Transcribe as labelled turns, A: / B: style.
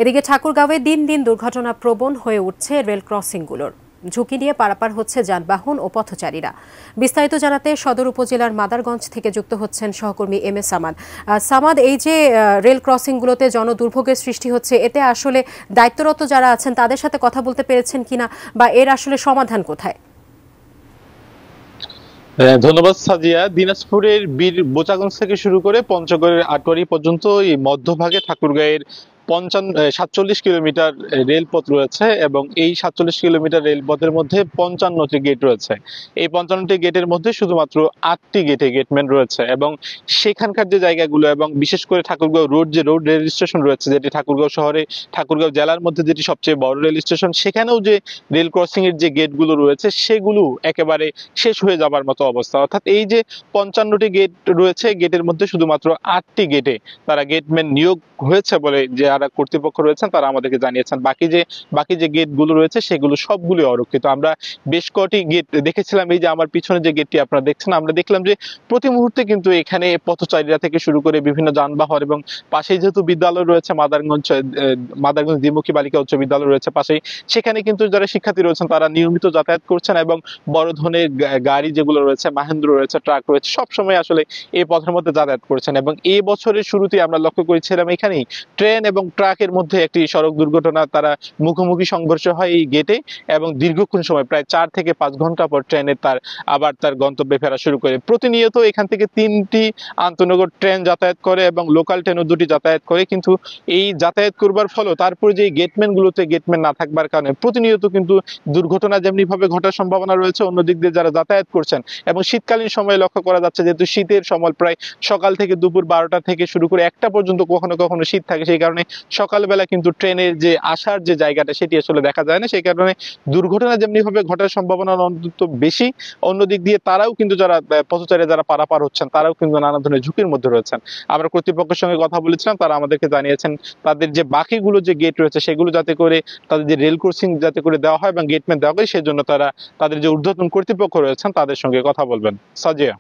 A: এদিকে ঠাকুরগাঁওয়ে দিন দিন দুর্ঘটনা প্রবণ হয়ে উঠছে রেল ক্রসিংগুলোর। ঝুঁকি নিয়ে পারাপার হচ্ছে যানবাহন ও পথচারীরা। বিস্তারিত জানাতে সদর উপজেলার মাদারগঞ্জ থেকে যুক্ত হচ্ছেন সহকর্মী এম এ সামাদ। সামাদ, এই যে রেল ক্রসিংগুলোতে জনদুর্ভোগের সৃষ্টি হচ্ছে, এতে আসলে দায়িত্বরত যারা আছেন তাদের সাথে কথা বলতে পেরেছেন কিনা, বা এর আসলে সমাধান কোথায়?
B: ধন্যবাদ সাজিয়া। দিনাজপুরের বীর বোচাগঞ্জ থেকে শুরু করে পঞ্চগড়ের আটোয়ারি পর্যন্ত এই মধ্যভাগে ঠাকুরগাঁয়ের 47 কিলোমিটার রেলপথ রয়েছে এবং এই 47 কিলোমিটার রেলপথের মধ্যে 55টি গেট রয়েছে। এই 55টি গেটের মধ্যে শুধুমাত্র 8টি গেটে গেটম্যান রয়েছে এবং সেখানকার যে জায়গাগুলো এবং বিশেষ করে ঠাকুরগাঁও রোড, যে রোড রেল স্টেশন রয়েছে, যেটি ঠাকুরগাঁও শহরে ঠাকুরগাঁও জেলার মধ্যে যেটি সবচেয়ে বড় রেল স্টেশন, সেখানেও যে রেল ক্রসিং এর যে গেটগুলো রয়েছে সেগুলো একেবারে শেষ হয়ে যাবার মতো অবস্থা। অর্থাৎ এই যে 55টি গেট রয়েছে, গেটের মধ্যে শুধুমাত্র 8টি গেটে তারা গেটম্যান নিয়োগ হয়েছে বলে যারা কর্তৃপক্ষ রয়েছেন তারা আমাদেরকে জানিয়েছেন। বাকি যে গেটগুলো রয়েছে সেগুলো সবগুলো অরক্ষিত। আমরা বেশ কটি গেট দেখেছিলাম। এই যে আমার পিছনে যে গেটটি আপনারা দেখছেন, আমরা দেখলাম যে প্রতি মুহূর্তে কিন্তু এখানে পথচারীরা থেকে শুরু করে বিভিন্ন যানবাহন এবং পাশেই যেহেতু বিদ্যালয় রয়েছে, মাদারগঞ্জ দ্বিমুখী বালিকা উচ্চ বিদ্যালয় রয়েছে পাশেই, সেখানে কিন্তু যারা শিক্ষার্থী রয়েছেন তারা নিয়মিত যাতায়াত করছেন এবং বড় ধরনের গাড়ি যেগুলো রয়েছে, মাহেন্দ্র রয়েছে, ট্রাক রয়েছে, সবসময় আসলে এই পথের মধ্যে যাতায়াত করছেন। এবং এই বছরের শুরুতেই আমরা লক্ষ্য করেছিলাম এখানেই ট্রেন এবং ট্রাকের মধ্যে একটি সড়ক দুর্ঘটনা, তারা মুখোমুখি সংঘর্ষ হয় এই গেটে এবং দীর্ঘক্ষণ সময় প্রায় 4 থেকে 5 ঘন্টা পর ট্রেনের তার গন্তব্যে ফেরা শুরু করে। প্রতিনিয়ত এখান থেকে 3টি আন্তনগর ট্রেন যাতায়াত করে এবং লোকাল ট্রেনও 2টি যাতায়াত করে, কিন্তু এই যাতায়াত করবার ফলেও তারপরে যে গেটম্যানগুলোতে গেটম্যান না থাকবার কারণে প্রতিনিয়ত কিন্তু দুর্ঘটনা যেমনি ভাবে ঘটার সম্ভাবনা রয়েছে, অন্যদিক দিয়ে যারা যাতায়াত করছেন এবং শীতকালীন সময়ে লক্ষ্য করা যাচ্ছে যেহেতু শীতের সময় প্রায় সকাল থেকে দুপুর 12টা থেকে শুরু করে 1টা পর্যন্ত কখনো কখনো শীত থাকে, সেই কারণে সকালবেলা কিন্তু ট্রেনের যে আসার যে জায়গাটা সেটি আসলে দেখা যায় না, সেই কারণে দুর্ঘটনা যেমনি ভাবে ঘটার সম্ভাবনা অন্তত বেশি। অন্যদিক দিয়ে তারাও কিন্তু যারা পথচারী যারা পারাপার হচ্ছেন তারাও কিন্তু নানা ধরনের ঝুঁকির মধ্যে রয়েছেন। আমরা কর্তৃপক্ষের সঙ্গে কথা বলেছিলাম, তারা আমাদেরকে জানিয়েছেন তাদের যে বাকিগুলো যে গেট রয়েছে সেগুলো যাতে করে তাদের যে রেল ক্রসিং যাতে করে দেওয়া হয় এবং গেটম্যান দেওয়া হয়, সেজন্য তারা তাদের যে ঊর্ধ্বতন কর্তৃপক্ষ রয়েছেন তাদের সঙ্গে কথা বলবেন। সাজিয়া।